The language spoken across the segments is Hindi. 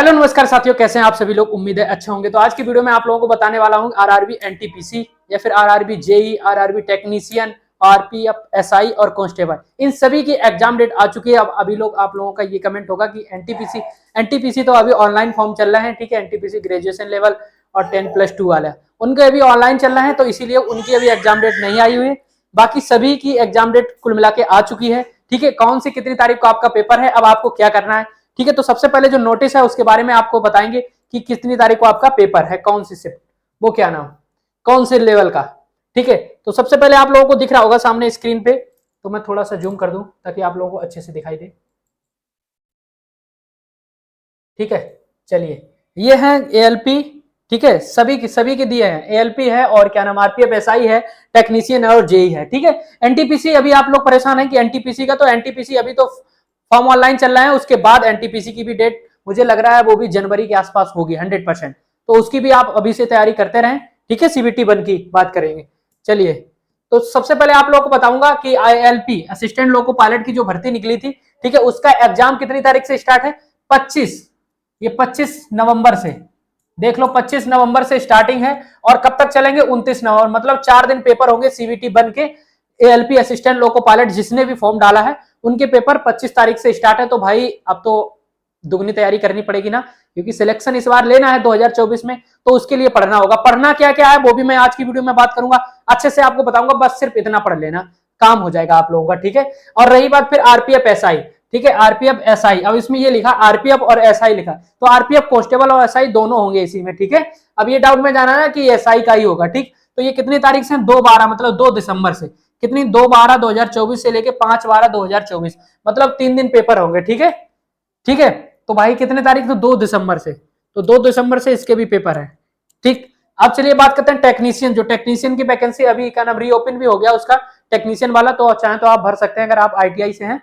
हेलो नमस्कार साथियों, कैसे हैं आप सभी लोग। उम्मीद है अच्छे होंगे। तो आज की वीडियो में आप लोगों को बताने वाला हूं आरआरबी एनटीपीसी या फिर RRB JE, RRB technician, RPF, SI और कांस्टेबल, इन सभी की एग्जाम डेट आ चुकी है। अब अभी लोग आप लोगों का ये कमेंट होगा कि एनटीपीसी तो अभी ऑनलाइन फॉर्म चल रहे हैं, ठीक है। एनटीपीसी ग्रेजुएशन लेवल और 10+2 वाला उनके अभी ऑनलाइन चल रहे हैं, तो इसीलिए उनकी अभी एग्जाम डेट नहीं आई हुई है। बाकी सभी की एग्जाम डेट कुल मिला के आ चुकी है, ठीक है। कौन सी कितनी तारीख को आपका पेपर है, अब आपको क्या करना है, ठीक है। तो सबसे पहले जो नोटिस है उसके बारे में आपको बताएंगे कि कितनी तारीख को आपका पेपर है, कौन सी शिफ्ट, वो क्या नाम, कौन से लेवल का, ठीक है। तो सबसे पहले आप लोगों को दिख रहा होगा सामने स्क्रीन पे, तो मैं थोड़ा सा जूम कर दूं ताकि आप लोगों को अच्छे से दिखाई दे, ठीक है। चलिए, ये है एएलपी, ठीक है। सभी के दिए हैं। एएलपी है और क्या नाम, आरपीएफ, एसआई है, टेक्नीशियन है और जेई है, ठीक है। एनटीपीसी अभी आप लोग परेशान हैं कि एनटीपीसी का, तो एनटीपीसी अभी तो फॉर्म ऑनलाइन चल रहा है। उसके बाद एनटीपीसी की भी डेट मुझे लग रहा है वो भी जनवरी के आसपास होगी 100%। तो उसकी भी आप अभी से तैयारी करते रहें, ठीक है। सीबीटी 1 की बात करेंगे। चलिए, तो सबसे पहले आप लोगों को बताऊंगा कि आईएलपी असिस्टेंट लोको पायलट की जो भर्ती निकली थी, ठीक है, उसका एग्जाम कितनी तारीख से स्टार्ट है, 25, ये 25 नवंबर से, देख लो 25 नवंबर से स्टार्टिंग है और कब तक चलेंगे, 29 नवंबर, मतलब 4 दिन पेपर होंगे सीबीटी 1 के। एएलपी असिस्टेंट लोको पायलट जिसने भी फॉर्म डाला है उनके पेपर 25 तारीख से स्टार्ट है। तो भाई अब तो दुगनी तैयारी करनी पड़ेगी ना, क्योंकि सिलेक्शन इस बार लेना है 2024 में, तो उसके लिए पढ़ना होगा। पढ़ना क्या क्या है वो भी मैं आज की वीडियो में बात करूंगा, अच्छे से आपको बताऊंगा। बस सिर्फ इतना पढ़ लेना, काम हो जाएगा आप लोगों का, ठीक है। और रही बात फिर आरपीएफ एसआई, ठीक है, आरपीएफ एसआई, अब इसमें ये लिखा आरपीएफ और एसआई लिखा, तो आरपीएफ कांस्टेबल और एसआई दोनों होंगे इसी में, ठीक है। अब ये डाउट में जाना है कि एसआई का ही होगा, ठीक। तो ये कितनी तारीख से, 2/12 मतलब 2 दिसंबर से, कितनी, 2/12/2024 से लेके 5/12/2024, मतलब 3 दिन पेपर होंगे, ठीक है, ठीक है। तो भाई कितने तारीख, तो 2 दिसंबर से, तो 2 दिसंबर से इसके भी पेपर है, ठीक। अब चलिए बात करते हैं टेक्नीशियन, जो टेक्नीशियन की वैकेंसी अभी का नाम रीओपन भी हो गया उसका, टेक्नीशियन वाला, तो चाहे तो आप भर सकते हैं। अगर आप आईटीआई से हैं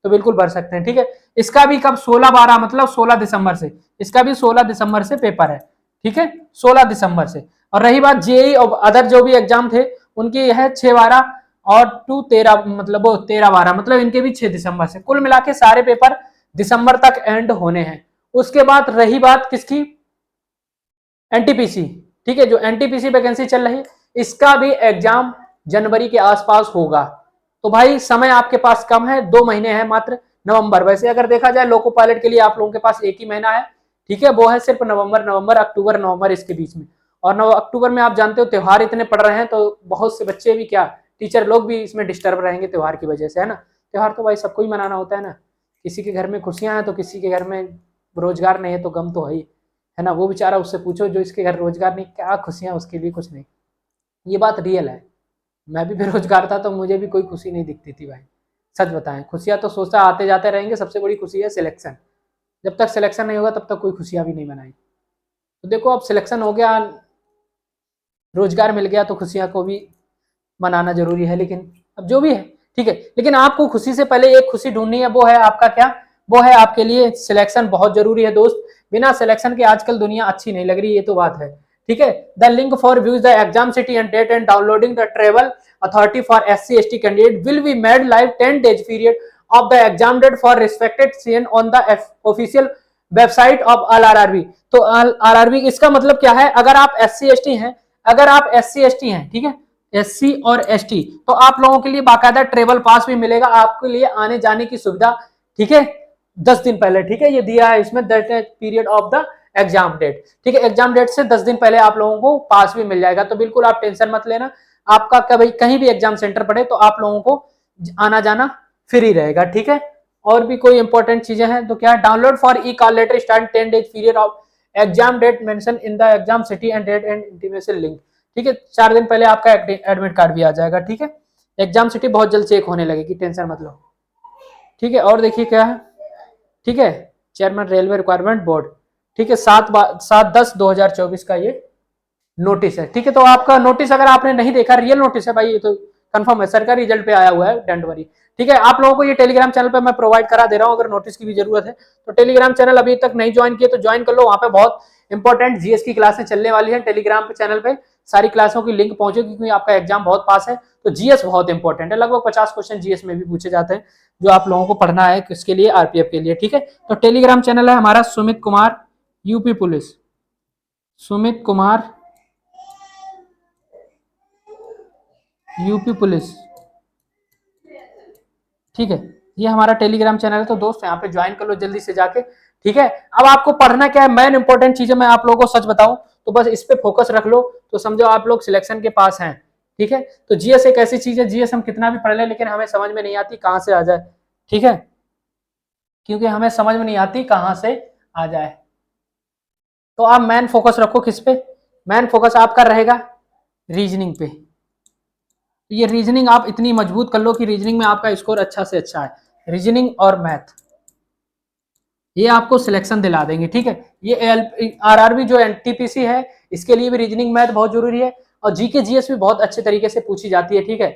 तो बिल्कुल भर सकते हैं, ठीक है। इसका भी कब, 16/12 मतलब 16 दिसंबर से, इसका भी 16 दिसंबर से पेपर है, ठीक है, 16 दिसंबर से। और रही बात जेई और अदर जो भी एग्जाम थे उनकी है 6/12 और 13 मतलब वो 13/12 मतलब इनके भी 6 दिसंबर से। कुल मिला के सारे पेपर दिसंबर तक एंड होने हैं। उसके बाद रही बात किसकी, एनटीपीसी, ठीक है, जो एनटीपीसी वैकेंसी चल रही है इसका भी एग्जाम जनवरी के आसपास होगा। तो भाई समय आपके पास कम है, 2 महीने हैं मात्र। नवंबर, वैसे अगर देखा जाए लोको पायलट के लिए आप लोगों के पास एक ही महीना है, ठीक है, वो है सिर्फ नवंबर, अक्टूबर नवंबर इसके बीच में। और अक्टूबर में आप जानते हो त्योहार इतने पड़ रहे हैं, तो बहुत से बच्चे भी क्या, टीचर लोग भी इसमें डिस्टर्ब रहेंगे त्योहार की वजह से, है ना। त्योहार तो भाई सबको ही मनाना होता है ना, किसी के घर में खुशियां हैं तो किसी के घर में रोजगार नहीं है तो गम तो है ना। वो बेचारा, उससे पूछो जो इसके घर रोजगार नहीं, क्या खुशियां उसके लिए, कुछ नहीं। ये बात रियल है। मैं भी बेरोजगार था तो मुझे भी कोई खुशी नहीं दिखती थी भाई, सच बताएं। खुशियां तो सोचता आते जाते रहेंगे, सबसे बड़ी खुशी है सिलेक्शन। जब तक सिलेक्शन नहीं होगा तब तक कोई खुशियां भी नहीं मनाई। तो देखो अब सिलेक्शन हो गया, रोजगार मिल गया, तो खुशियां को भी मनाना जरूरी है। लेकिन अब जो भी है ठीक है, लेकिन आपको खुशी से पहले एक खुशी ढूंढनी है, वो है आपका क्या, वो है आपके लिए सिलेक्शन बहुत जरूरी है दोस्त। बिना सिलेक्शन के आजकल दुनिया अच्छी नहीं लग रही, ये तो बात है, ठीक है। The link for views the exam city and date and downloading the travel authority for SC/ST candidate will be made live 10 days period of the exam date for respected CN on the official website of RRB। तो RRB इसका मतलब क्या है, अगर आप SC/ST हैं, अगर आप SC/ST हैं, ठीक है, SC और ST, तो आप लोगों के लिए बाकायदा ट्रेवल पास भी मिलेगा, आपके लिए आने जाने की सुविधा, ठीक है, 10 दिन पहले, ठीक है। ये दिया है इसमें that period of the exam date, ठीक है। एग्जाम डेट से 10 दिन पहले आप लोगों को पास भी मिल जाएगा, तो बिल्कुल आप टेंशन मत लेना। आपका कभी कहीं भी एग्जाम सेंटर पड़े तो आप लोगों को आना जाना फ्री रहेगा, ठीक है। और भी कोई इंपॉर्टेंट चीजें हैं तो क्या, download for e call letter start 10 days period of exam date mention in the exam city and date and intimation link, ठीक है। 4 दिन पहले आपका एडमिट कार्ड भी आ जाएगा, ठीक है। एग्जाम सिटी बहुत जल्द चेक होने लगेगी, टेंशन मत लो, ठीक है। और देखिए क्या है, ठीक है, चेयरमैन रेलवे रिक्वायरमेंट बोर्ड, ठीक है, 7/10/2024 का ये नोटिस है, ठीक है। तो आपका नोटिस अगर आपने नहीं देखा, रियल नोटिस है भाई, ये तो कंफर्म है, सरकारी रिजल्ट पे आया हुआ है, डोंट वरी, ठीक है। आप लोगों को ये टेलीग्राम चैनल पे मैं प्रोवाइड करा दे रहा हूँ, अगर नोटिस की भी जरूरत है तो टेलीग्राम चैनल अभी तक नहीं ज्वाइन किए तो ज्वाइन कर लो। वहां पे बहुत इंपॉर्टेंट जीएस की क्लासें चलने वाली है, टेलीग्राम पे चैनल पे सारी क्लासों की लिंक पहुंचेगी, क्योंकि आपका एग्जाम बहुत पास है, तो जीएस बहुत इंपॉर्टेंट है। लगभग 50 क्वेश्चन जीएस में भी पूछे जाते हैं, जो आप लोगों को पढ़ना है किसके लिए, आरपीएफ के लिए, ठीक है। तो टेलीग्राम चैनल है हमारा Sumit Kumar UP police, Sumit Kumar UP police, ठीक है। ये हमारा टेलीग्राम चैनल है, तो दोस्त यहाँ पे ज्वाइन कर लो जल्दी से जाके, ठीक है। अब आपको पढ़ना क्या है, मेन इंपॉर्टेंट चीजें मैं आप लोगों को सच बताऊं तो बस इस पे फोकस रख लो, तो समझो आप लोग सिलेक्शन के पास हैं, ठीक है। तो जीएस एक ऐसी चीज है, जीएस हम कितना भी पढ़ लें लेकिन हमें समझ में नहीं आती कहाँ से आ जाए, ठीक है, क्योंकि हमें समझ में नहीं आती कहाँ से आ जाए। तो आप मेन फोकस रखो किस पे, मेन फोकस आपका रहेगा रीजनिंग पे। ये रीजनिंग आप इतनी मजबूत कर लो कि रीजनिंग में आपका स्कोर अच्छा से अच्छा है, रीजनिंग और मैथ, ये आपको सिलेक्शन दिला देंगे, ठीक है। ये आरआरबी जो एनटीपीसी है, इसके लिए भी रीजनिंग मैथ बहुत जरूरी है, और जीके जीएस भी बहुत अच्छे तरीके से पूछी जाती है, ठीक है।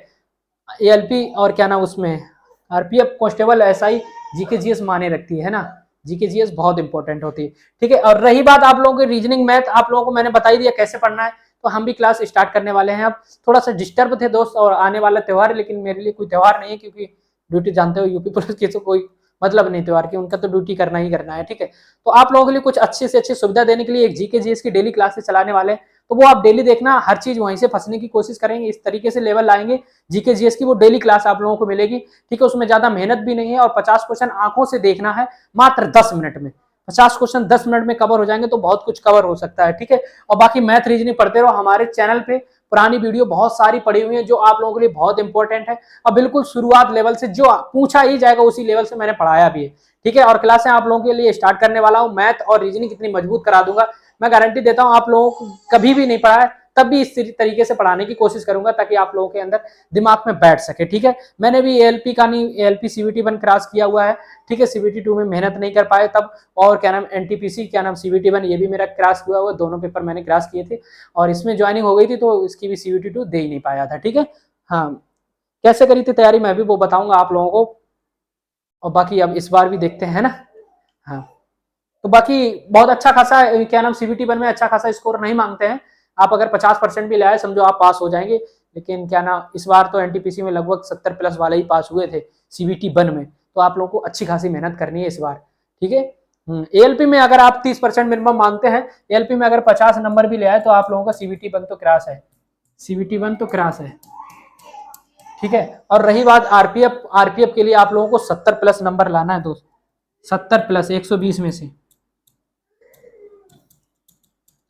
एएलपी और क्या नाम उसमें RPF constable SI GK GS माने रखती है ना, जीके जीएस बहुत इंपॉर्टेंट होती है, ठीक है। और रही बात आप लोगों की रीजनिंग मैथ, आप लोगों को मैंने बता ही दिया कैसे पढ़ना है, तो हम भी क्लास स्टार्ट करने वाले हैं। अब थोड़ा सा डिस्टर्ब थे दोस्त, और आने वाला त्यौहार है, लेकिन मेरे लिए कोई त्यौहार नहीं है, क्योंकि ड्यूटी जानते हो यूपी पुलिस की तो कोई मतलब नहीं त्यौहार की, उनका तो ड्यूटी करना ही करना है, ठीक है। तो आप लोगों के लिए कुछ अच्छे से अच्छी सुविधा देने के लिए एक जीके जीएस की डेली क्लासेस चलाने वाले हैं, तो वो आप डेली देखना, हर चीज वहीं से फंसने की कोशिश करेंगे, इस तरीके से लेवल लाएंगे जीके जीएस की, वो डेली क्लास आप लोगों को मिलेगी, ठीक है। उसमें ज्यादा मेहनत भी नहीं है, और 50 क्वेश्चन आंखों से देखना है मात्र 10 मिनट में, 50 क्वेश्चन 10 मिनट में कवर हो जाएंगे, तो बहुत कुछ कवर हो सकता है, ठीक है। और बाकी मैथ रीजनिंग पढ़ते रहो, हमारे चैनल पे पुरानी वीडियो बहुत सारी पड़ी हुई है जो आप लोगों के लिए बहुत इंपॉर्टेंट है, और बिल्कुल शुरुआत लेवल से जो पूछा ही जाएगा उसी लेवल से मैंने पढ़ाया भी है, ठीक है। और क्लासें आप लोगों के लिए स्टार्ट करने वाला हूँ, मैथ और रीजनिंग इतनी मजबूत करा दूंगा, मैं गारंटी देता हूँ। आप लोगों को कभी भी नहीं पढ़ा है तब भी इस तरीके से पढ़ाने की कोशिश करूंगा, ताकि आप लोगों के अंदर दिमाग में बैठ सके, ठीक है। मैंने भी एएलपी का नहीं, एएलपी सीबीटी 1 क्रॉस किया हुआ है, ठीक है। सीबीटी 2 में मेहनत नहीं कर पाए तब, और क्या नाम एनटीपीसी क्या नाम सीबीटी 1 ये भी मेरा क्रॉस हुआ हुआ, दोनों पेपर मैंने क्रॉस किए थे, और इसमें ज्वाइनिंग हो गई थी, तो इसकी भी सीबीटी 2 दे ही नहीं पाया था, ठीक है। हाँ, कैसे करी थी तैयारी मैं भी वो बताऊंगा आप लोगों को, और बाकी अब इस बार भी देखते हैं ना। हाँ, तो बाकी बहुत अच्छा खासा क्या नाम सीबीटी 1 में अच्छा खासा स्कोर नहीं मांगते हैं, आप अगर 50% भी लाए समझो आप पास हो जाएंगे, लेकिन क्या नाम इस बार तो एनटीपीसी में लगभग 70 प्लस वाले ही पास हुए थे सीबीटी 1 में, तो आप लोगों को अच्छी खासी मेहनत करनी है इस बार, ठीक है। एएलपी में अगर आप 30% मिनिमम मांगते हैं, एएलपी में अगर 50 नंबर भी ले आए तो आप लोगों का सीबीटी 1 तो क्रॉस है, सीबीटी 1 तो क्रॉस है, ठीक है। और रही बात आरपीएफ, आरपीएफ के लिए आप लोगों को 70 प्लस नंबर लाना है दोस्त, 70 प्लस 120 में से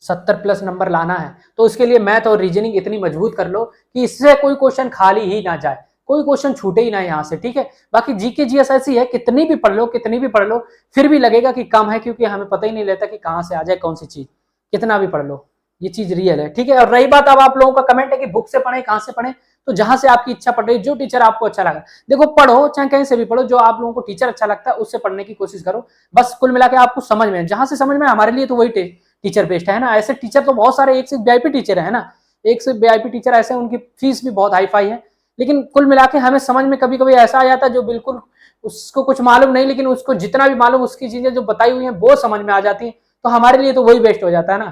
70 प्लस नंबर लाना है, तो इसके लिए मैथ और रीजनिंग इतनी मजबूत कर लो कि इससे कोई क्वेश्चन खाली ही ना जाए, कोई क्वेश्चन छूटे ही ना यहाँ से, ठीक है। बाकी जीके जीएस ऐसी है, कितनी भी पढ़ लो कितनी भी पढ़ लो फिर भी लगेगा कि कम है, क्योंकि हमें पता ही नहीं रहता कि कहाँ से आ जाए कौन सी चीज, कितना भी पढ़ लो, ये चीज रियल है, ठीक है। और रही बात अब आप लोगों का कमेंट है कि बुक से पढ़े कहाँ से पढ़े, तो जहां से आपकी इच्छा पढ़ रही है, जो टीचर आपको अच्छा लगा, देखो पढ़ो चाहे कहीं से भी पढ़ो, जो आप लोगों को टीचर अच्छा लगता है उससे पढ़ने की कोशिश करो, बस कुल मिला के आपको समझ में, जहां से समझ में हमारे लिए तो वही टीचर बेस्ट है ना। ऐसे टीचर तो बहुत सारे, एक से वीआईपी टीचर है ना, एक से वीआईपी टीचर ऐसे, उनकी फीस भी बहुत हाई फाई है, लेकिन कुल मिला के हमें समझ में कभी कभी ऐसा आ जाता है जो बिल्कुल उसको कुछ मालूम नहीं, लेकिन उसको जितना भी मालूम उसकी चीजें जो बताई हुई हैं वो समझ में आ जाती है, तो हमारे लिए तो वही बेस्ट हो जाता है ना।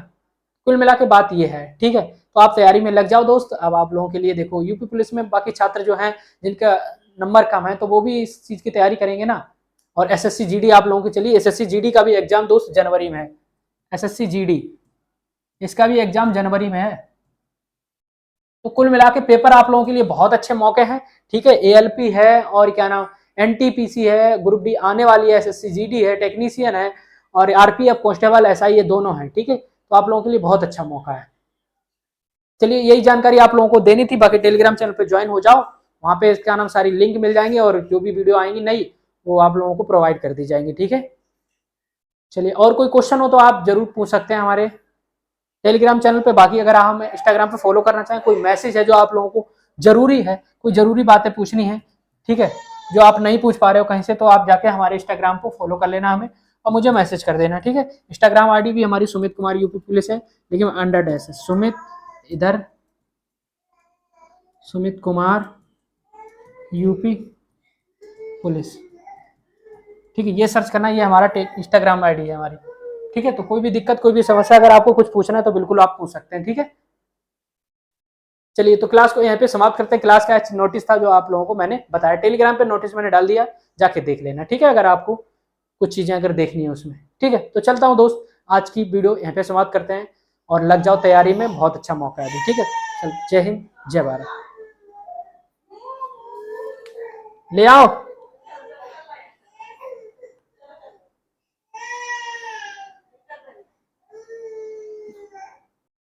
कुल मिला के बात ये है, ठीक है। तो आप तैयारी में लग जाओ दोस्त। अब आप लोगों के लिए देखो यूपी पुलिस में बाकी छात्र जो हैं जिनका नंबर कम है, तो वो भी इस चीज की तैयारी करेंगे ना। और एसएससी जीडी आप लोगों की, चलिए एसएससी जीडी का भी एग्जाम दोस्त जनवरी में है, एसएससी जीडी इसका भी एग्जाम जनवरी में है, तो कुल मिला के पेपर आप लोगों के लिए बहुत अच्छे मौके हैं, ठीक है। एएलपी है और क्या नाम एनटीपीसी है, ग्रुप डी आने वाली है, एसएससी जीडी है, टेक्नीशियन है, और आरपीएफ कांस्टेबल एसआई ये दोनों है, ठीक है। तो आप लोगों के लिए बहुत अच्छा मौका है। चलिए यही जानकारी आप लोगों को देनी थी, बाकी टेलीग्राम चैनल पे ज्वाइन हो जाओ, वहां पे क्या नाम सारी लिंक मिल जाएंगे, और जो भी वीडियो आएंगी नई वो आप लोगों को प्रोवाइड कर दी जाएंगी, ठीक है। चलिए और कोई क्वेश्चन हो तो आप जरूर पूछ सकते हैं हमारे टेलीग्राम चैनल पे। बाकी अगर आप हमें इंस्टाग्राम पे फॉलो करना चाहें, कोई मैसेज है जो आप लोगों को जरूरी है, कोई जरूरी बातें पूछनी है, ठीक है, जो आप नहीं पूछ पा रहे हो कहीं से, तो आप जाके हमारे इंस्टाग्राम को फॉलो कर लेना हमें, और मुझे मैसेज कर देना, ठीक है। इंस्टाग्राम आईडी भी हमारी सुमित कुमार यूपी पुलिस है, लेकिन अंडर डैश है सुमित, इधर सुमित कुमार यूपी पुलिस, ठीक है। ये सर्च करना, ये हमारा इंस्टाग्राम आईडी है हमारी, ठीक है। तो कोई भी दिक्कत कोई भी समस्या अगर आपको कुछ पूछना है तो बिल्कुल आप पूछ सकते हैं, ठीक है। चलिए तो क्लास को यहाँ पे समाप्त करते हैं। क्लास का नोटिस था जो आप लोगों को मैंने बताया, टेलीग्राम पे नोटिस मैंने डाल दिया, जाके देख लेना, ठीक है, अगर आपको कुछ चीजें अगर देखनी है उसमें, ठीक है। तो चलता हूँ दोस्त, आज की वीडियो यहाँ पे समाप्त करते हैं और लग जाओ तैयारी में, बहुत अच्छा मौका है अभी, ठीक है। चल, जय हिंद, जय भारत। ले आओ।